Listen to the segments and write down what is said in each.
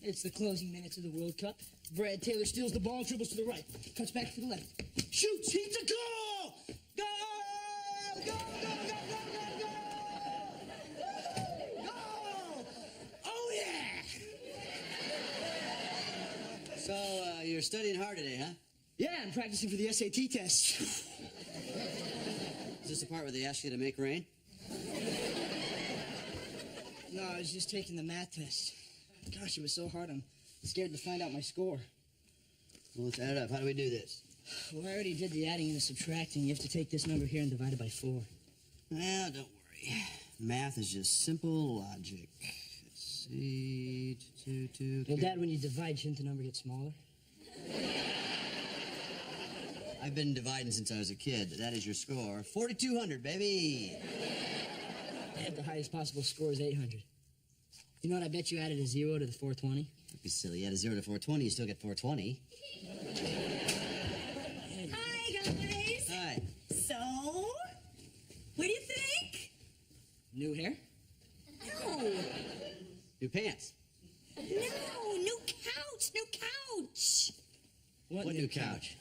It's the closing minutes of the World Cup. Brad Taylor steals the ball, dribbles to the right, cuts back to the left, shoots, he's a goal! Go! Go, go, go, go, go, go! Goal! Oh, yeah! So, you're studying hard today, huh? Yeah, I'm practicing for the SAT test. Is this the part where they ask you to make rain? No, I was just taking the math test. Gosh, it was so hard, I'm scared to find out my score. Well, let's add it up. How do we do this? Well, I already did the adding and the subtracting. You have to take this number here and divide it by 4. Well, don't worry. Math is just simple logic. Let's see. Well, Dad, when you divide, shouldn't the number get smaller? I've been dividing since I was a kid. That is your score. 4,200, baby. Dad, the highest possible score is 800. You know what? I bet you added a 0 to the 420. Don't be silly. You add a 0 to 420, you still get 420. Hi, guys. Hi. So, what do you think? New hair? No. New pants. No, new couch, new couch. What new couch?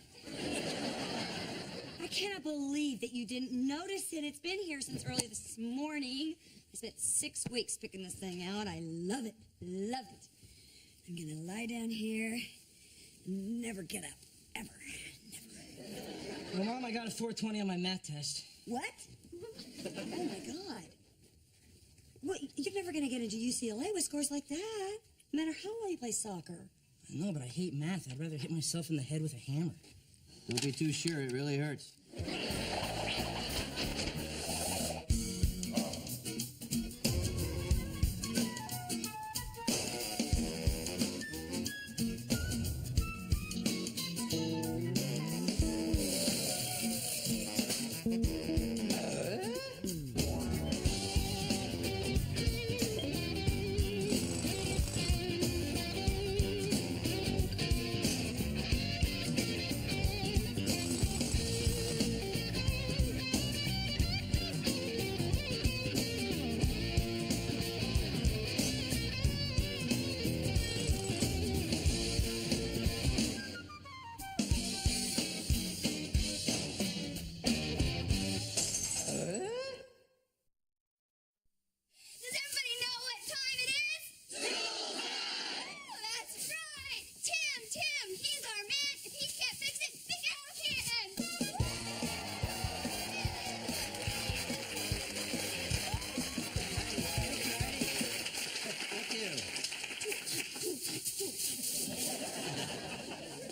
I cannot believe that you didn't notice it. It's been here since early this morning. I spent 6 weeks picking this thing out. I love it, love it. I'm gonna lie down here and never get up, ever, never. Well, Mom, I got a 420 on my math test. What? Oh my God. Well, you're never gonna get into UCLA with scores like that, no matter how well you play soccer. I know, but I hate math. I'd rather hit myself in the head with a hammer. Don't be too sure. It really hurts.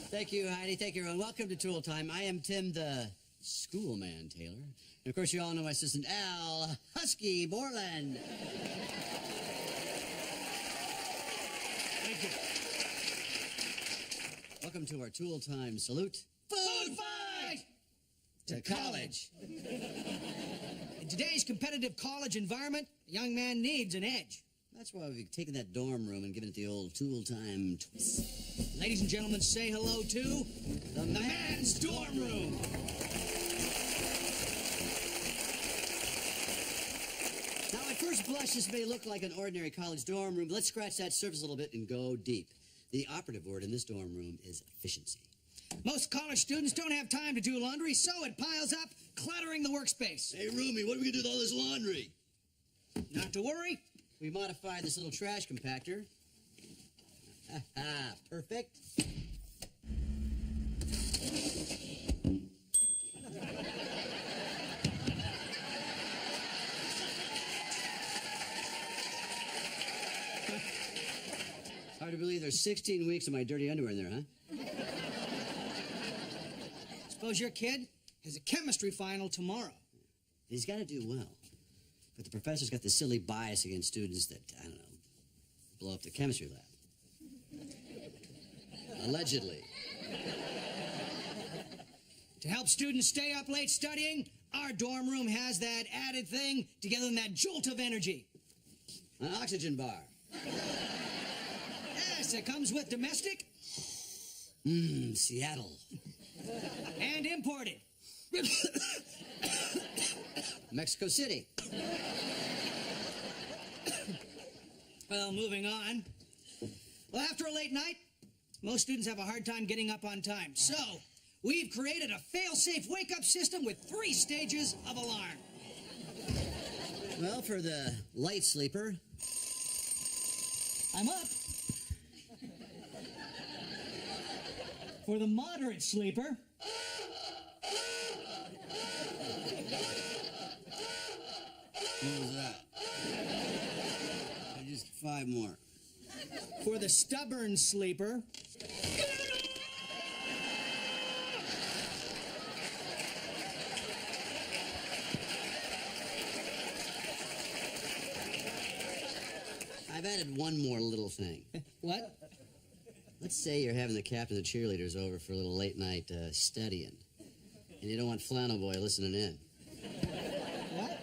Thank you, Heidi. Thank you, everyone. Welcome to Tool Time. I am Tim, the schoolman Taylor. And, of course, you all know my assistant, Al Husky Borland. Thank you. Welcome to our Tool Time salute. Food fight! To college. In today's competitive college environment, a young man needs an edge. That's why we've taken that dorm room and given it the old Tool Time twist. Ladies and gentlemen, say hello to the man's dorm room. Now, at first blush, this may look like an ordinary college dorm room, but let's scratch that surface a little bit and go deep. The operative word in this dorm room is efficiency. Most college students don't have time to do laundry, so it piles up, cluttering the workspace. Hey, roomie, what are we going to do with all this laundry? Not to worry. We modified this little trash compactor. Perfect. Hard to believe there's 16 weeks of my dirty underwear in there, huh? Suppose your kid has a chemistry final tomorrow. He's got to do well. But the professor's got this silly bias against students that, I don't know, blow up the chemistry lab. Allegedly. To help students stay up late studying, our dorm room has that added thing to give them that jolt of energy. An oxygen bar. Yes, it comes with domestic Seattle. and imported. Mexico City. Well, moving on. Well, after a late night, most students have a hard time getting up on time. So, we've created a fail-safe wake-up system with 3 stages of alarm. Well, for the light sleeper, I'm up. For the moderate sleeper, what was that? Just 5 more. for the stubborn sleeper, I've added one more little thing. what? Let's say you're having the captain of the cheerleaders over for a little late night studying, and you don't want Flannel Boy listening in. What?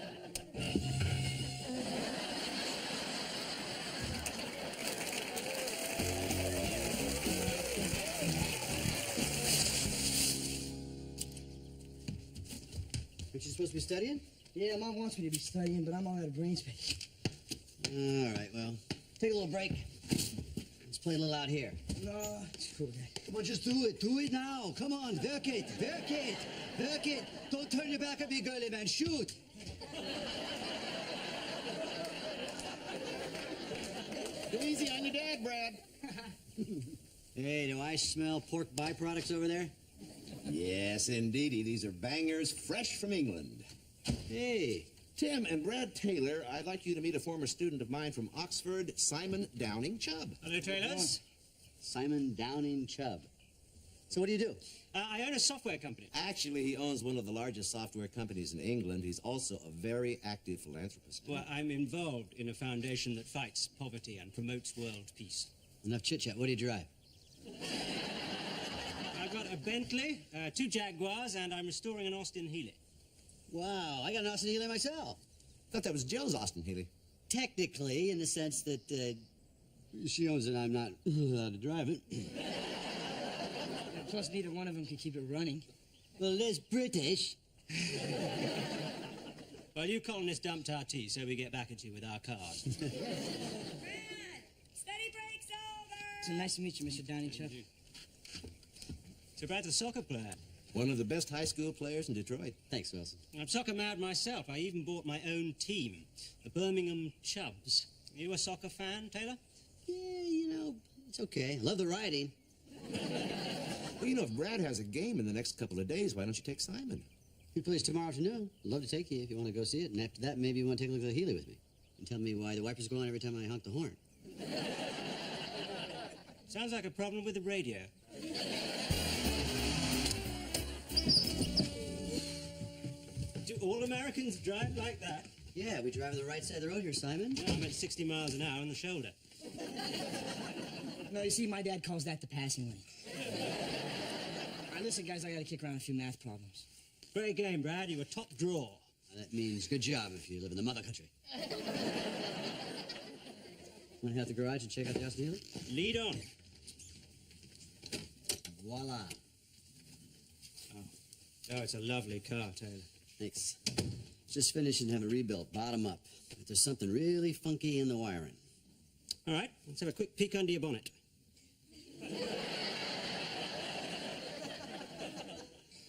Aren't you supposed to be studying? Yeah, Mom wants me to be studying, but I'm all out of brain space. All right, well, take a little break. Let's play a little out here. No, it's cool, Dad. Come on, just do it. Do it now. Come on, work it, work it, work it. Don't turn your back at me, girly man. Shoot. Go easy on your dad, Brad. Hey, do I smell pork byproducts over there? Yes, indeedy. These are bangers fresh from England. Hey, Tim and Brad Taylor, I'd like you to meet a former student of mine from Oxford, Simon Downing Chubb. Hello, Taylors. Simon Downing Chubb. So what do you do? I own a software company. Actually, he owns one of the largest software companies in England. He's also a very active philanthropist. Well, I'm involved in a foundation that fights poverty and promotes world peace. Enough chit-chat. What do you drive? I've got a Bentley, 2 Jaguars, and I'm restoring an Austin Healey. Wow, I got an Austin Healey myself. Thought that was Jill's Austin Healey. Technically, in the sense that she owns it, I'm not allowed to drive it. Plus, neither one of them can keep it running. Well, there's British. Well, you colonists dumped our tea, so we get back at you with our cars. Brad, study break's over. So nice to meet you, Mr. Downing Chubb. So Brad's a soccer player. One of the best high school players in Detroit. Thanks, Wilson. I'm soccer mad myself. I even bought my own team, the Birmingham Chubbs. You a soccer fan, Taylor? Yeah, you know, it's okay. I love the riding. Well, you know, if Brad has a game in the next couple of days, why don't you take Simon? He plays tomorrow afternoon. I'd love to take you if you want to go see it. And after that, maybe you want to take a look at the Healey with me. And tell me why the wipers go on every time I honk the horn. Sounds like a problem with the radio. Do all Americans drive like that? Yeah, we drive on the right side of the road here, Simon. No, I'm at 60 miles an hour on the shoulder. No, you see, my dad calls that the passing lane. All right, listen, guys, I gotta kick around a few math problems. Great game, Brad. You were top draw. That means good job if you live in the mother country. Want to head out the garage and check out the Austin Healey? Lead on. Voila. Oh, it's a lovely car, Taylor. Thanks. Just finished and have a rebuilt, bottom up. But there's something really funky in the wiring. All right, let's have a quick peek under your bonnet.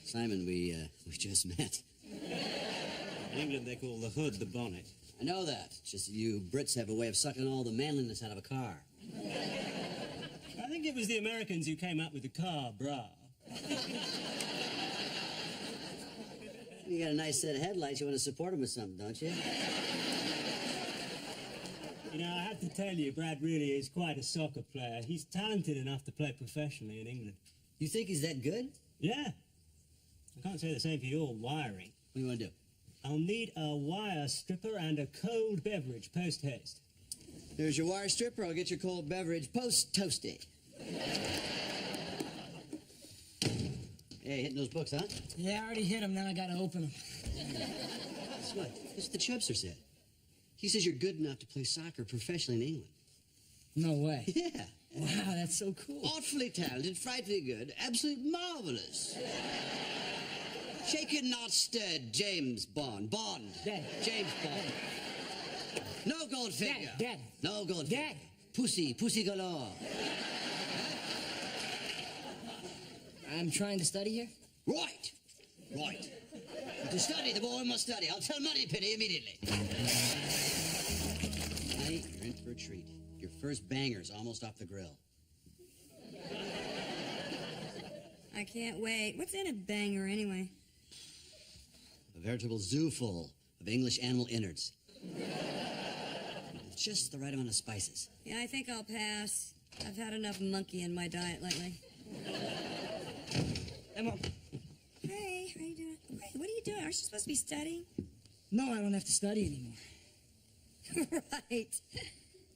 Simon, we just met. In England, they call the hood the bonnet. I know that. It's just that you Brits have a way of sucking all the manliness out of a car. I think it was the Americans who came up with the car bra. You got a nice set of headlights. You want to support them with something, don't you? You know, I have to tell you, Brad really is quite a soccer player. He's talented enough to play professionally in England. You think he's that good? Yeah. I can't say the same for your wiring. What do you want to do? I'll need a wire stripper and a cold beverage post-haste. There's your wire stripper. I'll get your cold beverage post-toasty. Hey, hitting those books, huh? Yeah, I already hit him, now I gotta open them. That's what? That's what the Chubster said. He says you're good enough to play soccer professionally in England. No way. Yeah. Wow, that's so cool. Awfully talented, frightfully good, absolutely marvelous. Shaken, not stirred, James Bond. Bond. Dad. James Bond. No gold figure. Dad. No gold Dad. figure. Pussy galore. I'm trying to study here. Right. To study, the boy must study. I'll tell Moneypenny immediately. Honey, you're in for a treat. Your first banger's almost off the grill. I can't wait. What's in a banger, anyway? A veritable zoo full of English animal innards. Just the right amount of spices. Yeah, I think I'll pass. I've had enough monkey in my diet lately. Hey, Mom. Hey, how you doing? Wait, what are you doing? Aren't you supposed to be studying? No, I don't have to study anymore. Right.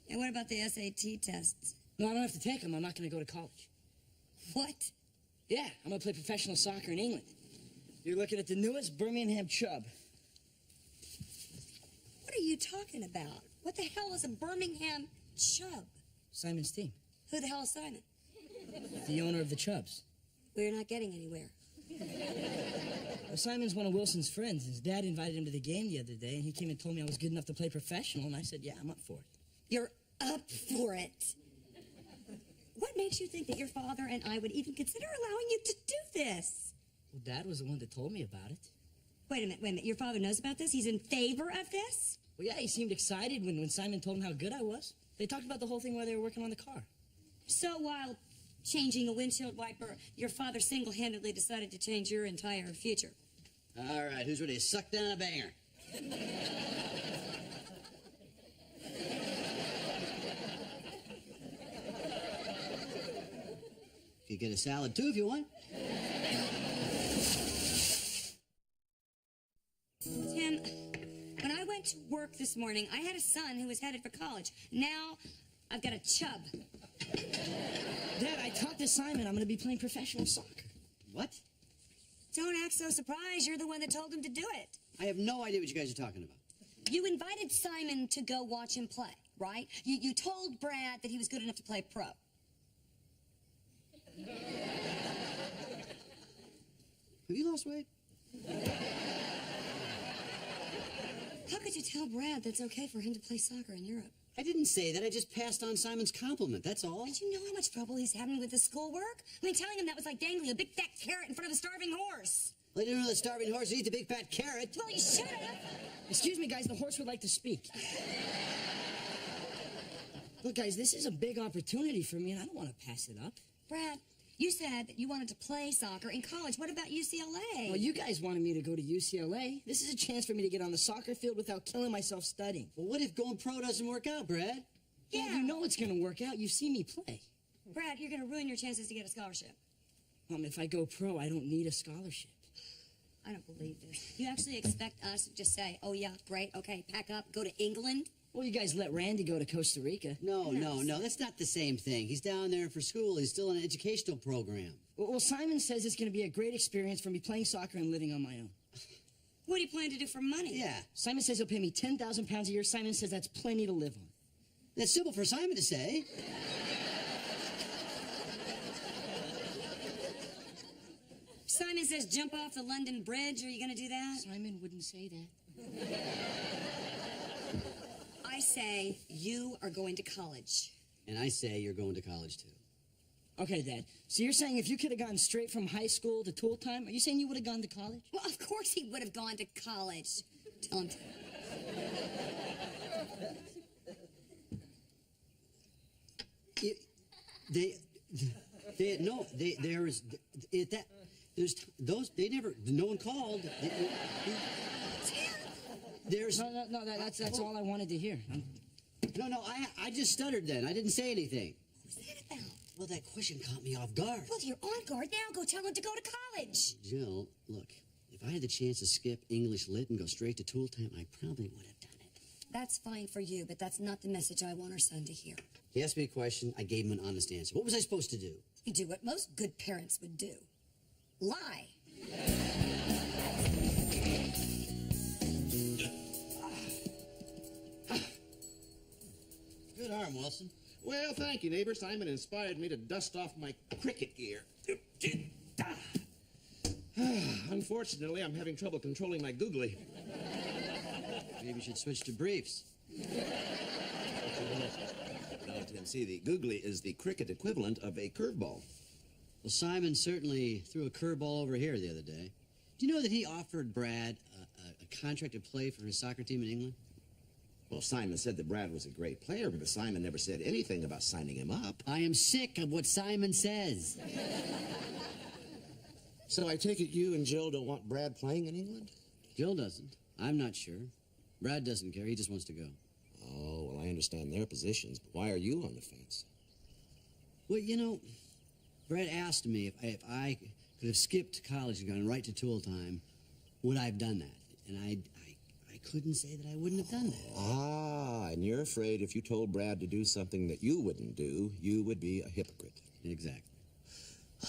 And what about the SAT tests? No, I don't have to take them. I'm not going to go to college. What? Yeah, I'm going to play professional soccer in England. You're looking at the newest Birmingham Chub. What are you talking about? What the hell is a Birmingham Chub? Simon's team. Who the hell is Simon? The owner of the Chubs. We're not getting anywhere. Well, Simon's one of Wilson's friends. His dad invited him to the game the other day, and he came and told me I was good enough to play professional, and I said, yeah, I'm up for it. You're up for it. What makes you think that your father and I would even consider allowing you to do this? Well, Dad was the one that told me about it. Wait a minute. Your father knows about this? He's in favor of this? Well, yeah, he seemed excited when Simon told him how good I was. They talked about the whole thing while they were working on the car. So while changing a windshield wiper, your father single-handedly decided to change your entire future. All right, who's ready to suck down a banger? You get a salad, too, if you want. Tim, when I went to work this morning, I had a son who was headed for college. Now, I've got a chub. Dad, I talked to Simon. I'm going to be playing professional soccer. What? Don't act so surprised. You're the one that told him to do it. I have no idea what you guys are talking about. You invited Simon to go watch him play, right? You told Brad that he was good enough to play pro. Have you lost weight? How could you tell Brad that's okay for him to play soccer in Europe? I didn't say that. I just passed on Simon's compliment, that's all. But you know how much trouble he's having with his schoolwork? I mean, telling him that was like dangling a big fat carrot in front of a starving horse. Well, I didn't know the starving horse would eat the big fat carrot. Well, you should have. Excuse me, guys. The horse would like to speak. Look, guys, this is a big opportunity for me, and I don't want to pass it up. Brad, you said that you wanted to play soccer in college. What about UCLA? Well, you guys wanted me to go to UCLA. This is a chance for me to get on the soccer field without killing myself studying. Well, what if going pro doesn't work out, Brad? Yeah. You know it's going to work out. You've seen me play. Brad, you're going to ruin your chances to get a scholarship. If I go pro, I don't need a scholarship. I don't believe this. You actually expect us to just say, oh, yeah, great, okay, pack up, go to England? Well, you guys let Randy go to Costa Rica. No, that's not the same thing. He's down there for school. He's still in an educational program. Well, Simon says it's going to be a great experience for me playing soccer and living on my own. What do you plan to do for money? Yeah. Simon says he'll pay me 10,000 pounds a year. Simon says that's plenty to live on. That's simple for Simon to say. Simon says jump off the London Bridge. Are you going to do that? Simon wouldn't say that. I say you are going to college. And I say you're going to college, too. Okay, Dad. So you're saying if you could have gone straight from high school to tool time, are you saying you would have gone to college? Well, of course he would have gone to college. Tell him to. No one called. That's all I wanted to hear. I just stuttered then. I didn't say anything. What's that about? Well, that question caught me off guard. Well, you're on guard now. Go tell him to go to college. Jill, look, if I had the chance to skip English Lit and go straight to tool time, I probably would have done it. That's fine for you, but that's not the message I want our son to hear. He asked me a question. I gave him an honest answer. What was I supposed to do? You do what most good parents would do. Lie. Good arm, Wilson. Well, thank you, neighbor. Simon inspired me to dust off my cricket gear. Unfortunately, I'm having trouble controlling my googly. Maybe you should switch to briefs. No, Tim, see, the googly is the cricket equivalent of a curveball. Well, Simon certainly threw a curveball over here the other day. Do you know that he offered Brad a contract to play for his soccer team in England? Well, Simon said that Brad was a great player, but Simon never said anything about signing him up. I am sick of what Simon says. So I take it you and Jill don't want Brad playing in England? Jill doesn't. I'm not sure. Brad doesn't care. He just wants to go. Oh, well, I understand their positions, but why are you on the fence? Well, you know, Brad asked me if I could have skipped college and gone right to Tool Time, would I have done that? And I couldn't say that I wouldn't have done that. Ah, and you're afraid if you told Brad to do something that you wouldn't do, you would be a hypocrite. Exactly.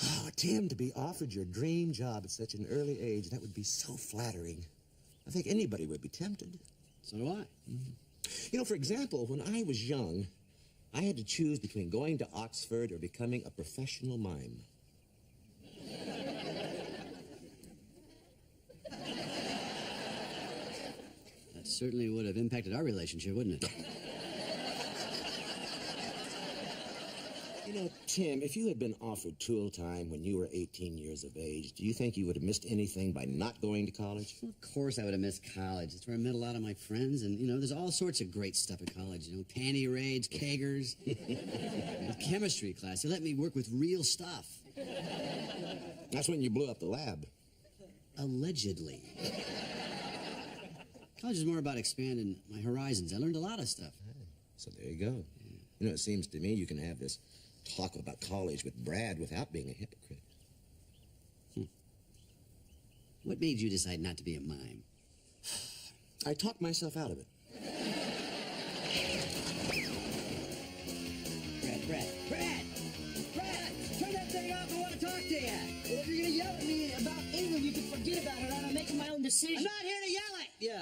Oh, Tim, to be offered your dream job at such an early age, that would be so flattering. I think anybody would be tempted. So do I. Mm-hmm. You know, for example, when I was young, I had to choose between going to Oxford or becoming a professional mime. That certainly would have impacted our relationship, wouldn't it? You know, Tim, if you had been offered Tool Time when you were 18 years of age, do you think you would have missed anything by not going to college? Well, of course I would have missed college. That's where I met a lot of my friends, and, you know, there's all sorts of great stuff at college, you know, panty raids, keggers, chemistry class. They let me work with real stuff. That's when you blew up the lab. Allegedly. College is more about expanding my horizons. I learned a lot of stuff. So there you go. Yeah. You know, it seems to me you can have this talk about college with Brad without being a hypocrite. What made you decide not to be a mime? I talked myself out of it. Brad! Turn that thing off, I want to talk to you! Well, if you're gonna yell at me about England, you can forget about it. I'm making my own decision. I'm not here to yell at you!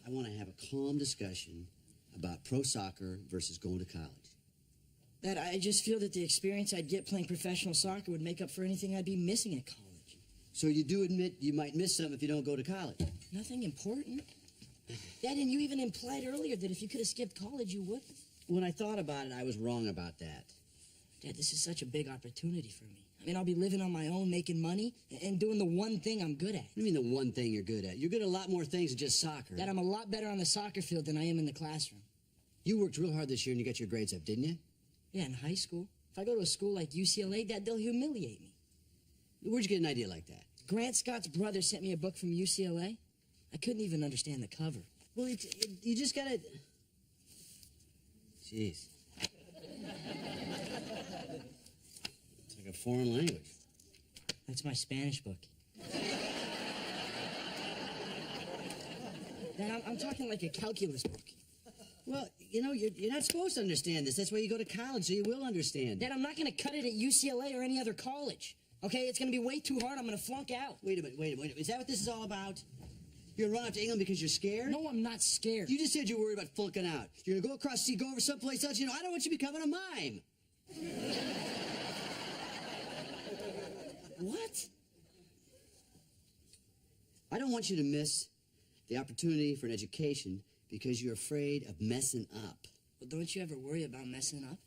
I want to have a calm discussion about pro soccer versus going to college. That I just feel that the experience I'd get playing professional soccer would make up for anything I'd be missing at college. So you do admit you might miss something if you don't go to college? Nothing important. Dad, and you even implied earlier that if you could have skipped college, you would. When I thought about it, I was wrong about that. Dad, this is such a big opportunity for me. I mean, I'll be living on my own, making money, and doing the one thing I'm good at. What do you mean the one thing you're good at? You're good at a lot more things than just soccer. Dad, I'm a lot better on the soccer field than I am in the classroom. You worked real hard this year and you got your grades up, didn't you? Yeah, in high school. If I go to a school like UCLA, Dad, they'll humiliate me. Where'd you get an idea like that? Grant Scott's brother sent me a book from UCLA. I couldn't even understand the cover. Well, you just gotta... Jeez. It's like a foreign language. That's my Spanish book. Dad, I'm talking like a calculus book. Well, you know, you're not supposed to understand this. That's why you go to college, so you will understand. Dad, I'm not going to cut it at UCLA or any other college. Okay, it's going to be way too hard. I'm going to flunk out. Wait a minute. Is that what this is all about? You're going to run off to England because you're scared? No, I'm not scared. You just said you're worried about flunking out. You're going to go across the sea, go over someplace else. You know, I don't want you becoming a mime. What? I don't want you to miss the opportunity for an education because you're afraid of messing up. Well, don't you ever worry about messing up?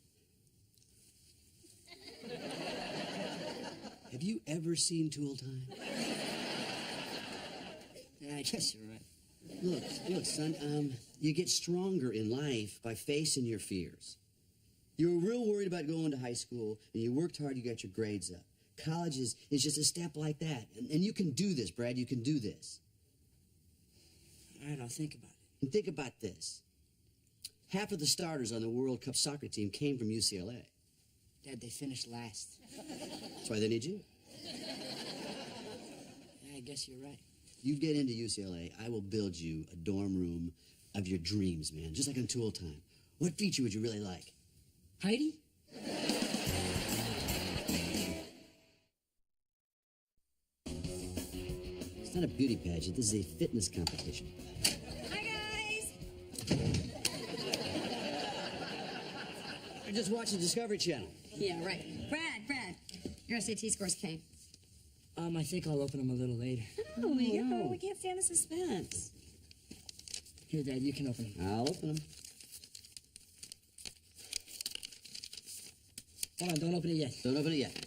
Have you ever seen Tool Time? Yeah, I guess you're right. Look, son, you get stronger in life by facing your fears. You were real worried about going to high school, and you worked hard, you got your grades up. College is just a step like that. And you can do this, Brad, you can do this. All right, I'll think about it. And think about this. Half of the starters on the World Cup soccer team came from UCLA. Dad, they finished last. That's why they need you. Yeah, I guess you're right. You get into UCLA, I will build you a dorm room of your dreams, man, just like in Tool Time. What feature would you really like? Heidi? It's not a beauty pageant, this is a fitness competition. Hi, guys. I just watched the Discovery Channel. Yeah, right. Brad, your SAT scores came. I think I'll open them a little later. No, we can't stand the suspense. Here, Dad, you can open them. I'll open them. Hold on, don't open it yet. Don't open it yet.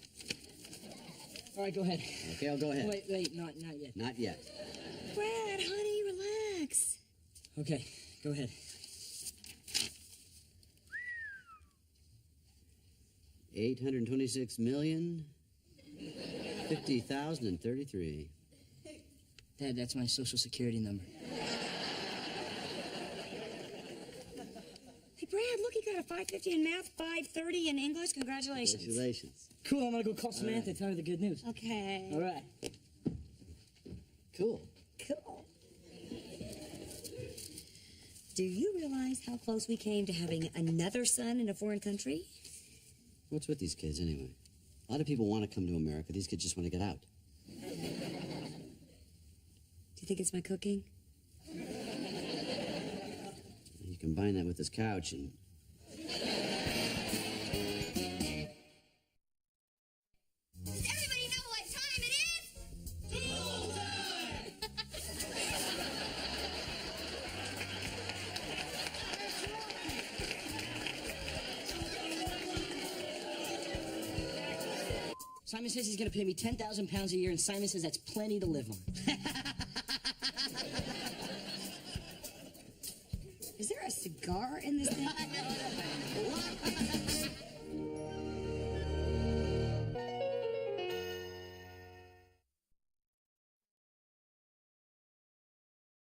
All right, go ahead. Okay, I'll go ahead. Wait, not yet. Not yet. Brad, honey, relax. Okay, go ahead. $826,050,033. Dad, that's my social security number. Hey, Brad, look, you got a 550 in math, 530 in English. Congratulations. Congratulations. Cool, I'm gonna go call Samantha and tell her the good news. Okay. All right. Cool. Cool. Do you realize how close we came to having another son in a foreign country? What's with these kids, anyway? A lot of people want to come to America. These kids just want to get out. Do you think it's my cooking? You combine that with this couch and... Does everybody know what time it is? Tool time! Simon says he's gonna pay me 10,000 pounds a year, and Simon says that's plenty to live on. Is there a cigar in this thing?